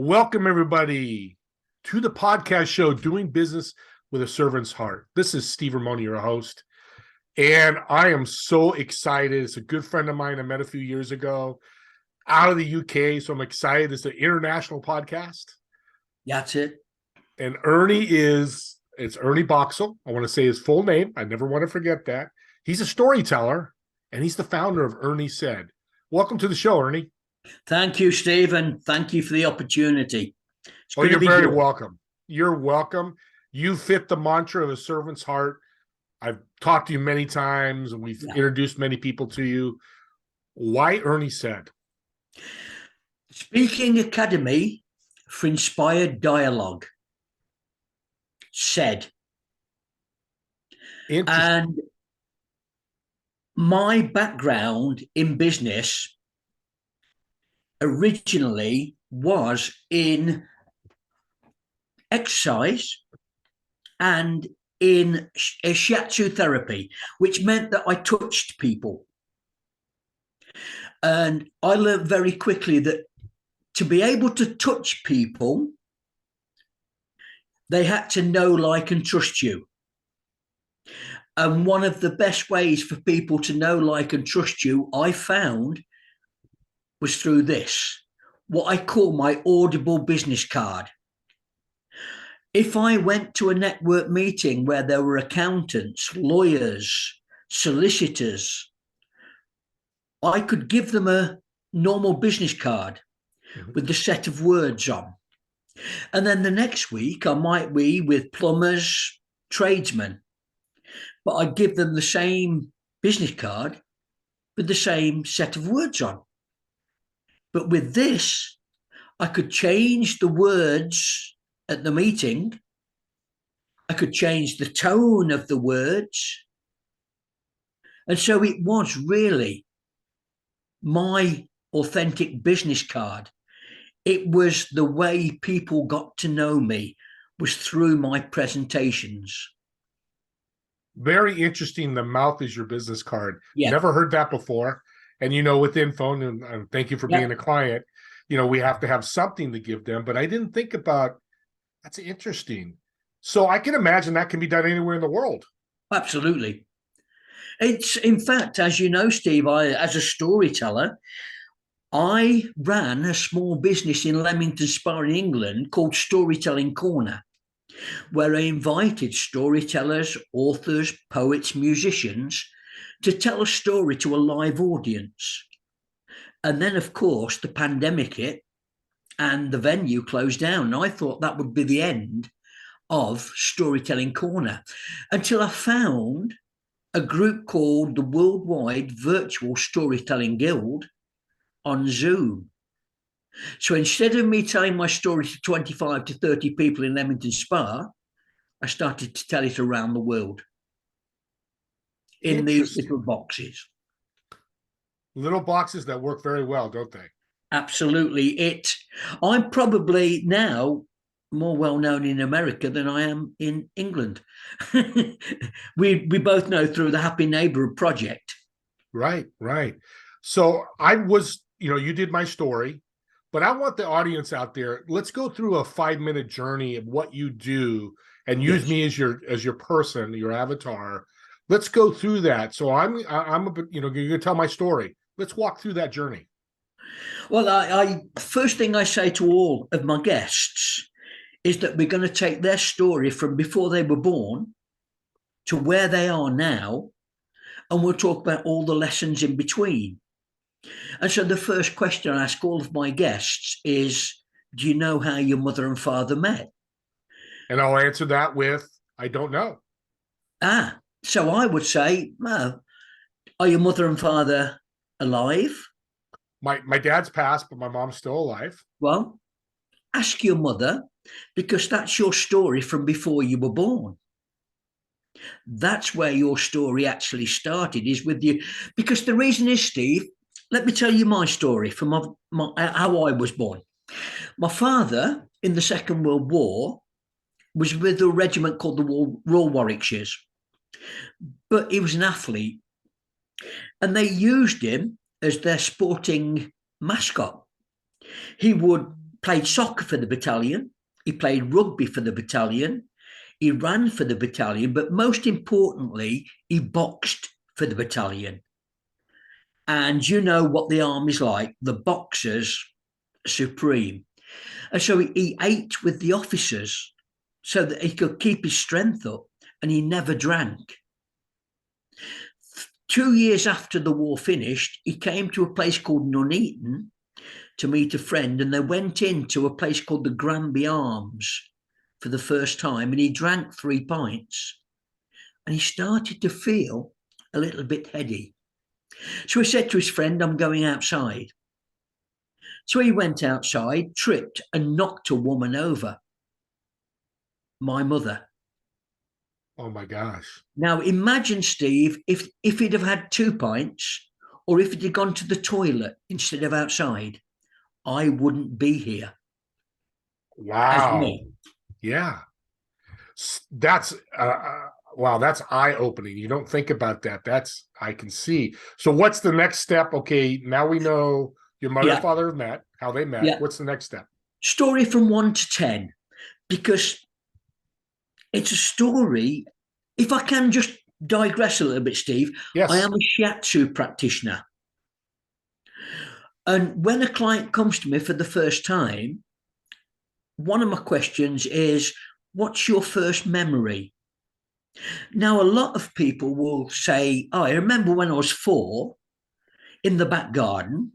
Welcome, everybody, to the podcast show, Doing Business with a Servant's Heart. This is Steve Ramoni, your host, and I am so excited. It's a good friend of mine I met a few years ago out of the UK, so I'm excited. It's an international podcast. That's it. And it's Ernie Boxall. I want to say his full name. I never want to forget that. He's a storyteller, and he's the founder of Ernie Said. Welcome to the show, Ernie. Thank you, Stephen. Thank you for the opportunity. You're very welcome. You're welcome. You fit the mantra of a servant's heart. I've talked to you many times, and we've introduced many people to you. Why Ernie Said? Speaking Academy for Inspired Dialogue. Said. And my background in business originally was in exercise and in shiatsu therapy, which meant that I touched people. And I learned very quickly that to be able to touch people, they had to know, like, and trust you. And one of the best ways for people to know, like, and trust you, I found, was through this, what I call my audible business card. If I went to a network meeting where there were accountants, lawyers, solicitors, I could give them a normal business card with the set of words on. And then the next week, I might be with plumbers, tradesmen, but I'd give them the same business card with the same set of words on. But with this, I could change the words at the meeting. I could change the tone of the words. And so it was really my authentic business card. It was the way people got to know me, was through my presentations. Very interesting. The mouth is your business card. Yeah. Never heard that before. And, with Infone, and thank you for being a client, we have to have something to give them. But I didn't think about, that's interesting. So I can imagine that can be done anywhere in the world. Absolutely. It's, in fact, as you know, Steve, as a storyteller, I ran a small business in Leamington Spa in England called Storytelling Corner, where I invited storytellers, authors, poets, musicians to tell a story to a live audience. And then, of course, the pandemic hit and the venue closed down. And I thought that would be the end of Storytelling Corner until I found a group called the Worldwide Virtual Storytelling Guild on Zoom. So instead of me telling my story to 25 to 30 people in Leamington Spa, I started to tell it around the world in these little boxes. Little boxes that work very well, don't they? Absolutely. I'm probably now more well-known in America than I am in England. we both know through the Happy Neighborhood Project. Right. So I was, you did my story, but I want the audience out there, let's go through a 5-minute journey of what you do and use me as your person, your avatar. Let's go through that. So I'm you're going to tell my story. Let's walk through that journey. Well, I first thing I say to all of my guests is that we're going to take their story from before they were born to where they are now, and we'll talk about all the lessons in between. And so the first question I ask all of my guests is, do you know how your mother and father met? And I'll answer that with, I don't know. So I would say, are your mother and father alive? My dad's passed, but my mom's still alive. Well, ask your mother, because that's your story from before you were born. That's where your story actually started, is with you. Because the reason is, Steve, let me tell you my story from how I was born. My father, in the Second World War, was with a regiment called the Royal Warwickshires. But he was an athlete. And they used him as their sporting mascot. He would played soccer for the battalion. He played rugby for the battalion. He ran for the battalion, but most importantly, he boxed for the battalion. And you know what the army's like, the boxers supreme. And so he ate with the officers so that he could keep his strength up, and he never drank. 2 years after the war finished, he came to a place called Nuneaton to meet a friend, and they went into a place called the Granby Arms for the first time, and he drank 3 pints, and he started to feel a little bit heady. So he said to his friend, I'm going outside. So he went outside, tripped, and knocked a woman over. My mother. Oh my gosh. Now imagine, Steve, if he'd have had 2 pints, or if he'd have gone to the toilet instead of outside, I wouldn't be here. Wow. Yeah. That's wow, that's eye-opening. You don't think about that. I can see. So what's the next step? Okay, now we know your mother and father met, how they met. Yeah. What's the next step? Story from 1 to 10, because it's a story. If I can just digress a little bit, Steve, yes. I am a shiatsu practitioner. And when a client comes to me for the first time, one of my questions is, what's your first memory? Now, a lot of people will say, oh, I remember when I was 4 in the back garden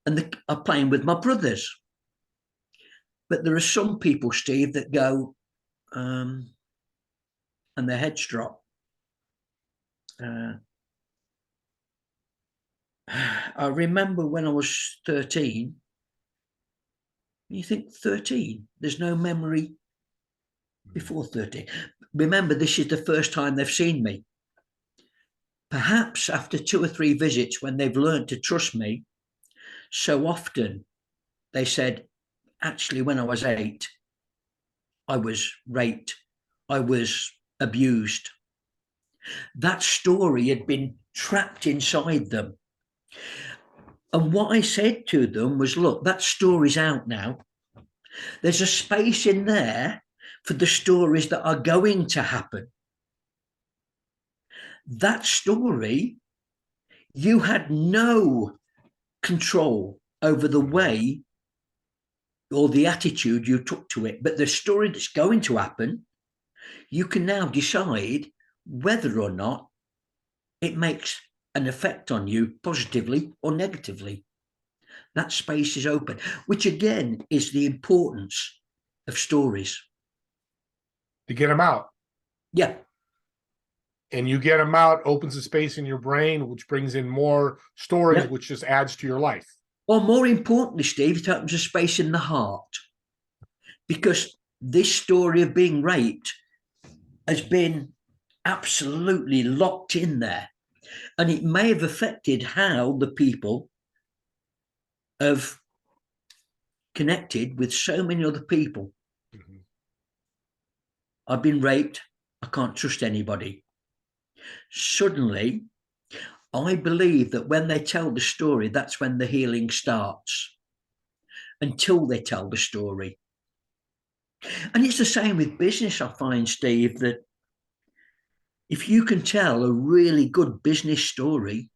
and I'm playing with my brothers. But there are some people, Steve, that go and their heads drop. I remember when I was 13. You think 13? There's no memory before 13. Remember, this is the first time they've seen me. Perhaps after 2 or 3 visits, when they've learned to trust me, so often they said, actually, when I was 8, I was raped, I was abused. That story had been trapped inside them. And what I said to them was, look, that story's out now. There's a space in there for the stories that are going to happen. That story, you had no control over the way or the attitude you took to it. But the story that's going to happen, you can now decide whether or not it makes an effect on you positively or negatively. That space is open, which again is the importance of stories. To get them out. Yeah. And you get them out, opens a space in your brain, which brings in more stories, which just adds to your life. Or more importantly, Steve, it opens a space in the heart. Because this story of being raped has been absolutely locked in there. And it may have affected how the people have connected with so many other people. Mm-hmm. I've been raped. I can't trust anybody. Suddenly, I believe that when they tell the story, that's when the healing starts. Until they tell the story. And it's the same with business, I find, Steve, that if you can tell a really good business story,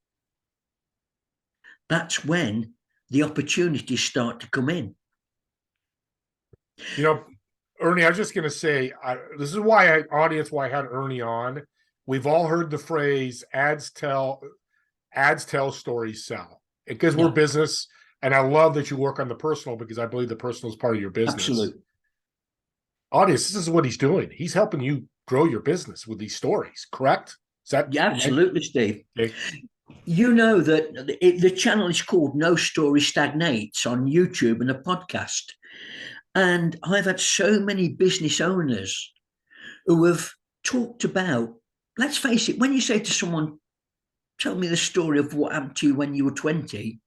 that's when the opportunities start to come in. You know, Ernie, I was just going to say, this is why why I had Ernie on. We've all heard the phrase ads tell, stories sell. Because we're business, and I love that you work on the personal, because I believe the personal is part of your business. Absolutely. Audience, this is what he's doing. He's helping you grow your business with these stories, correct? Is that absolutely, Steve? Okay. You know that the channel is called No Story Stagnates on YouTube and a podcast. And I've had so many business owners who have talked about, let's face it, when you say to someone, tell me the story of what happened to you when you were 20,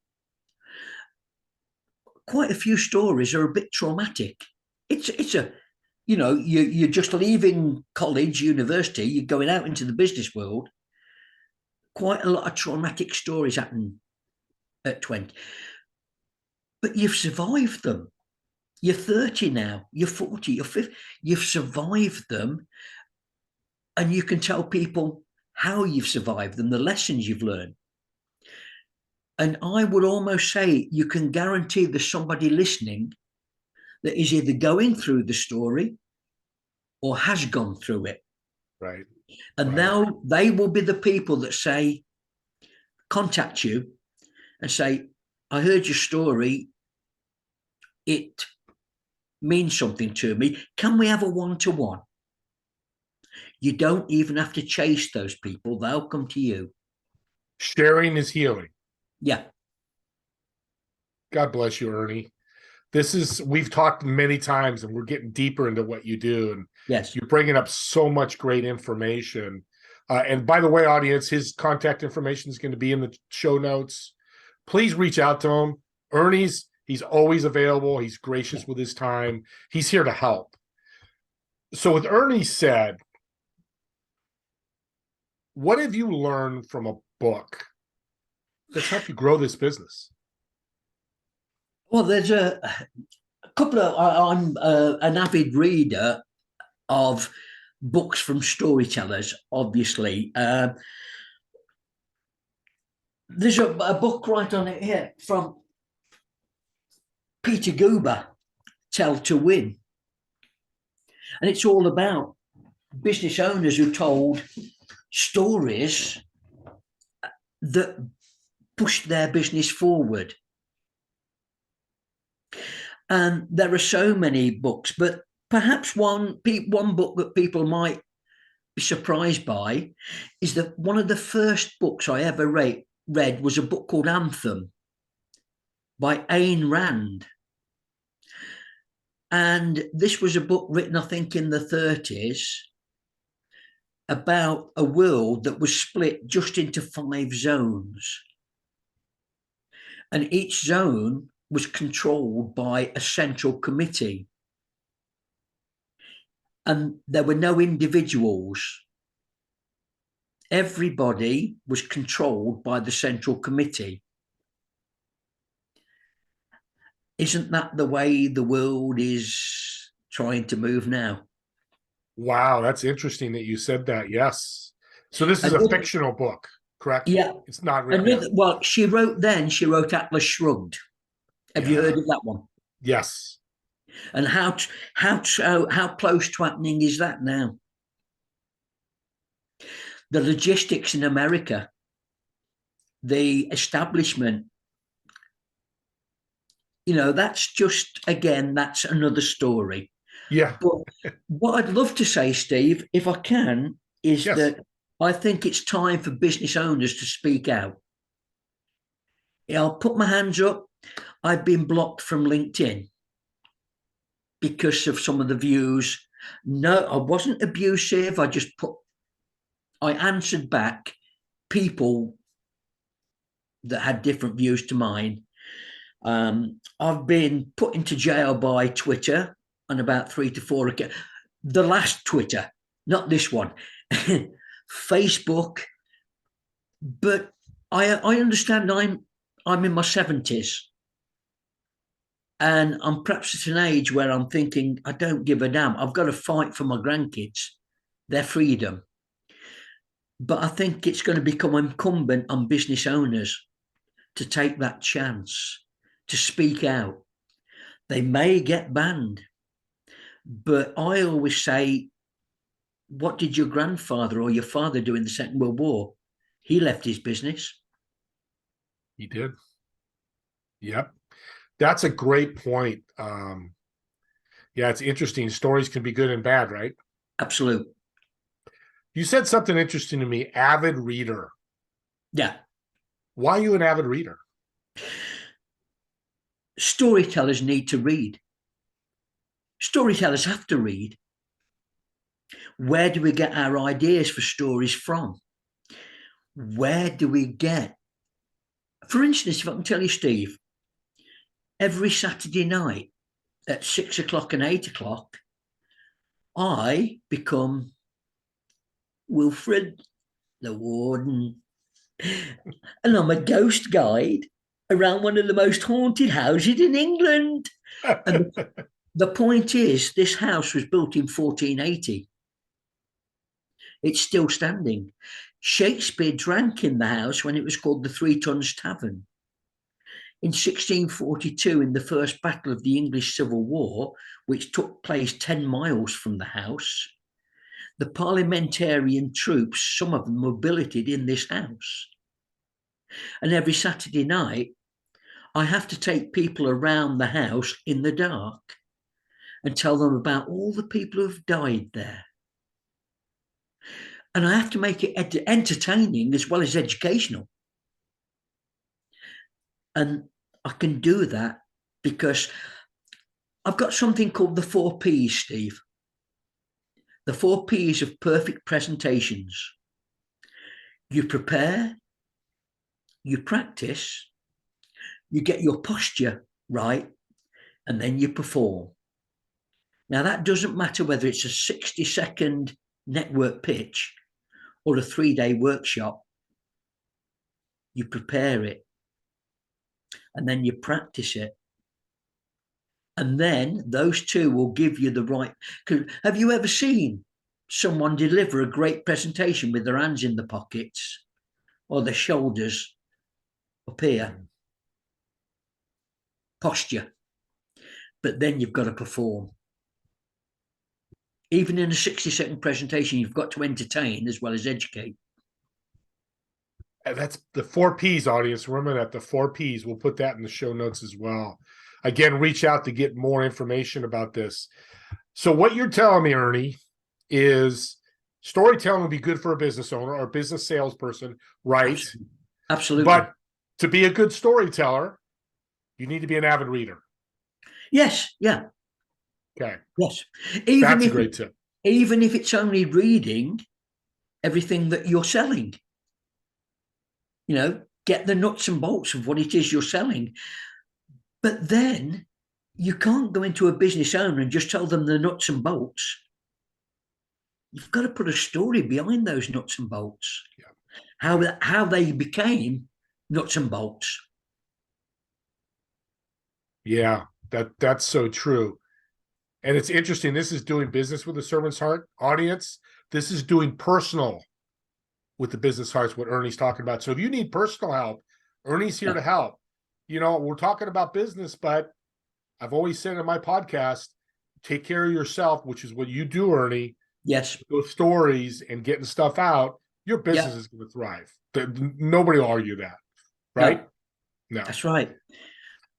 quite a few stories are a bit traumatic. It's a, you know, you're just leaving college, university, you're going out into the business world. Quite a lot of traumatic stories happen at 20. but you've survived them. You're 30 now, you're 40, you're 50, you've survived them. And you can tell people how you've survived them, the lessons you've learned. And I would almost say you can guarantee there's somebody listening that is either going through the story or has gone through it. Right. And right. now they will be the people that say, contact you and say, I heard your story. It means something to me. Can we have a one-to-one? You don't even have to chase those people. They'll come to you. Sharing is healing. Yeah. God bless you, Ernie. We've talked many times and we're getting deeper into what you do. And yes, you're bringing up so much great information. And by the way, audience, his contact information is going to be in the show notes. Please reach out to him. He's always available. He's gracious with his time. He's here to help. So with Ernie said, what have you learned from a book that's helped you grow this business? Well, there's a couple of, I'm an avid reader of books from storytellers, obviously. There's a book right on it here from Peter Guber, Tell to Win. And it's all about business owners who told stories that pushed their business forward. And there are so many books, but perhaps one book that people might be surprised by is that one of the first books I ever read was a book called Anthem by Ayn Rand. And this was a book written, I think, in the 30s about a world that was split just into 5 zones. And each zone was controlled by a central committee. And there were no individuals. Everybody was controlled by the central committee. Isn't that the way the world is trying to move now? Wow, that's interesting that you said that. Yes. So this is a fictional book, correct? Yeah. It's not written. Well, she wrote Atlas Shrugged. Have you heard of that one? Yes. And how close to happening is that now? The logistics in America, the establishment, that's just, again, that's another story. Yeah. But what I'd love to say, Steve, if I can, is that I think it's time for business owners to speak out. I'll put my hands up. I've been blocked from LinkedIn because of some of the views. No, I wasn't abusive. I answered back people that had different views to mine. I've been put into jail by Twitter on about 3 to 4 occasions. The last Twitter, not this one. Facebook. But I understand I'm in my 70s. And I'm perhaps at an age where I'm thinking, I don't give a damn. I've got to fight for my grandkids, their freedom. But I think it's going to become incumbent on business owners to take that chance, to speak out. They may get banned. But I always say, what did your grandfather or your father do in the Second World War? He left his business. He did. Yep. That's a great point. Yeah, it's interesting. Stories can be good and bad, right? Absolutely. You said something interesting to me, avid reader. Yeah. Why are you an avid reader? Storytellers need to read. Storytellers have to read. Where do we get our ideas for stories from? Where do we get? For instance, if I can tell you, Steve, every Saturday night at 6 o'clock and 8 o'clock, I become Wilfred, the Warden, and I'm a ghost guide around one of the most haunted houses in England. And the point is, this house was built in 1480. It's still standing. Shakespeare drank in the house when it was called the Three Tons Tavern. In 1642, in the first battle of the English Civil War, which took place 10 miles from the house, the parliamentarian troops, some of them were billeted in this house. And every Saturday night, I have to take people around the house in the dark and tell them about all the people who have died there. And I have to make it entertaining as well as educational. And I can do that because I've got something called the 4Ps, Steve. The 4Ps of perfect presentations. You prepare, you practice, you get your posture right, and then you perform. Now, that doesn't matter whether it's a 60-second network pitch or a 3-day workshop. You prepare it, and then you practice it. And then those two will give you the right. Have you ever seen someone deliver a great presentation with their hands in the pockets or their shoulders up here? Posture. But then you've got to perform. Even in a 60-second presentation, you've got to entertain as well as educate. And that's the 4Ps, audience. Remember that, the 4Ps. We'll put that in the show notes as well. Again, reach out to get more information about this. So what you're telling me, Ernie, is storytelling would be good for a business owner or a business salesperson, right? Absolutely. But to be a good storyteller, you need to be an avid reader. Yes. Yeah. Okay. Yes. That's a great tip. Even if it's only reading everything that you're selling. You know, get the nuts and bolts of what it is you're selling. But then you can't go into a business owner and just tell them the nuts and bolts. You've got to put a story behind those nuts and bolts. Yeah. How they became nuts and bolts. Yeah, that's so true. And it's interesting. This is doing business with the servant's heart, audience. This is doing personal with the business hearts, what Ernie's talking about. So if you need personal help, Ernie's here to help. You know, we're talking about business, but I've always said in my podcast, take care of yourself, which is what you do, Ernie. Yes. Those stories and getting stuff out, your business is going to thrive. Nobody will argue that, right? No. That's right.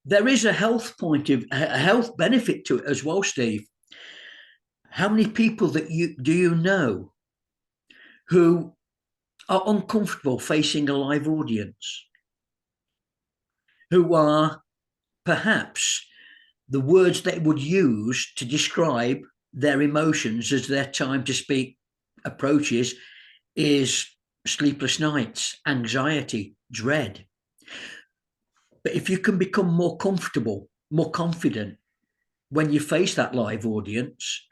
There is a health benefit to it as well, Steve. How many people do you know who are uncomfortable facing a live audience? Who are perhaps the words they would use to describe their emotions as their time to speak approaches is sleepless nights, anxiety, dread. But if you can become more comfortable, more confident when you face that live audience,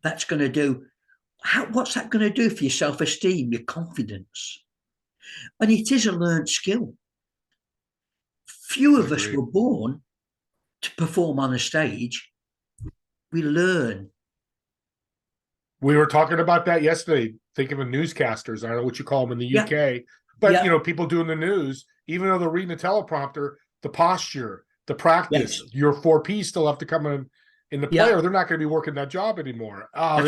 that's going to do, what's that going to do for your self-esteem, your confidence? And it is a learned skill. Few of us were born to perform on a stage. We learn. We were talking about that yesterday. Think of newscasters. I don't know what you call them in the UK, but you know, people doing the news, even though they're reading the teleprompter, the posture, the practice, your 4Ps still have to come in the play, or they're not going to be working that job anymore. Oh,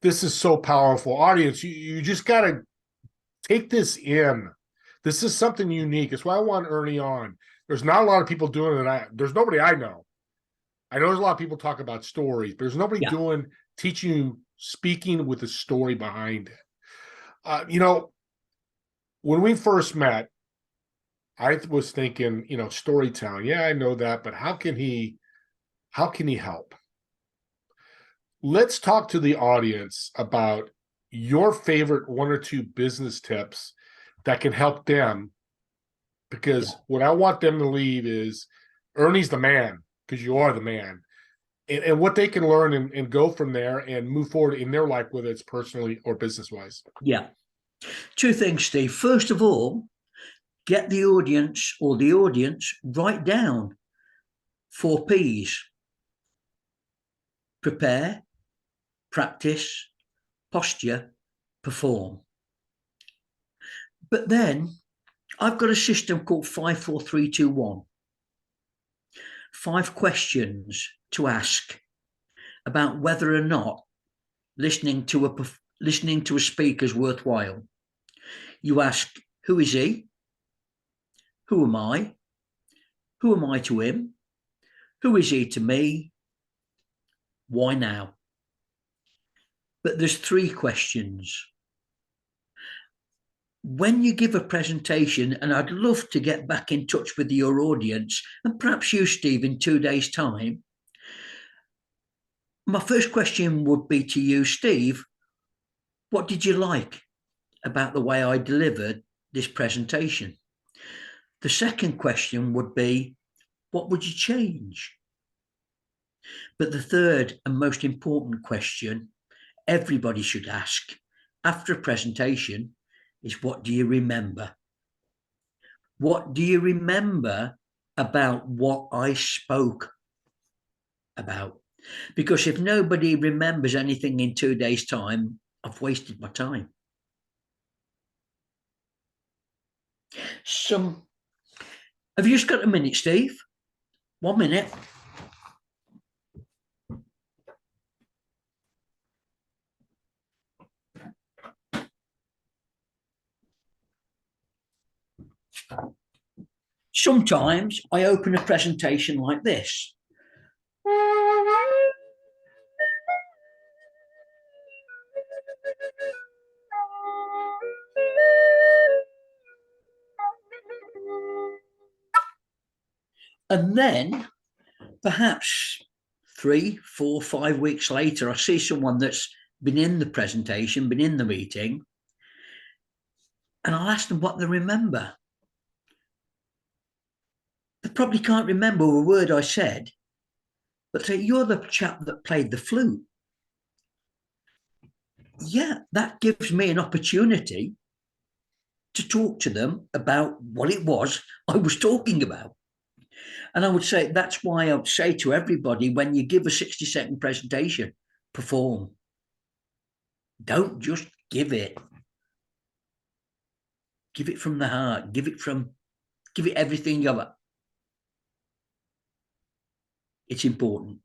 this is so powerful. Audience, you just got to take this in. This is something unique. It's why I want Ernie on. There's not a lot of people doing it. There's nobody I know. I know there's a lot of people talk about stories. There's nobody teaching you speaking with a story behind it. You know, when we first met, I was thinking, you know, storytelling. Yeah, I know that, but how can he help? Let's talk to the audience about your favorite 1 or 2 business tips that can help them, because what I want them to leave is Ernie's the man, because you are the man, and what they can learn and go from there and move forward in their life, whether it's personally or business wise. Yeah. 2 things, Steve. First of all, get the audience or the audience write down 4 P's: prepare, practice, posture, perform. But then I've got a system called 5, 4, 3, 2, 1. 5 questions to ask about whether or not listening to a speaker is worthwhile. You ask, who is he? Who am I? Who am I to him? Who is he to me? Why now? But there's 3 questions. When you give a presentation, and I'd love to get back in touch with your audience, and perhaps you, Steve, in 2 days' time, my first question would be to you, Steve, what did you like about the way I delivered this presentation? The second question would be, what would you change? But the third and most important question everybody should ask after a presentation is, what do you remember? What do you remember about what I spoke about? Because if nobody remembers anything in 2 days' time, I've wasted my time. Have you just got a minute, Steve? 1 minute. Sometimes I open a presentation like this. And then perhaps 3, 4, 5 weeks later, I see someone that's been in the presentation, been in the meeting, and I'll ask them what they remember. They probably can't remember a word I said, but say, you're the chap that played the flute. Yeah, that gives me an opportunity to talk to them about what it was I was talking about. And I would say that's why I would say to everybody, when you give a 60-second presentation, perform. Don't just give it. Give it from the heart. Give it everything you got. It's important.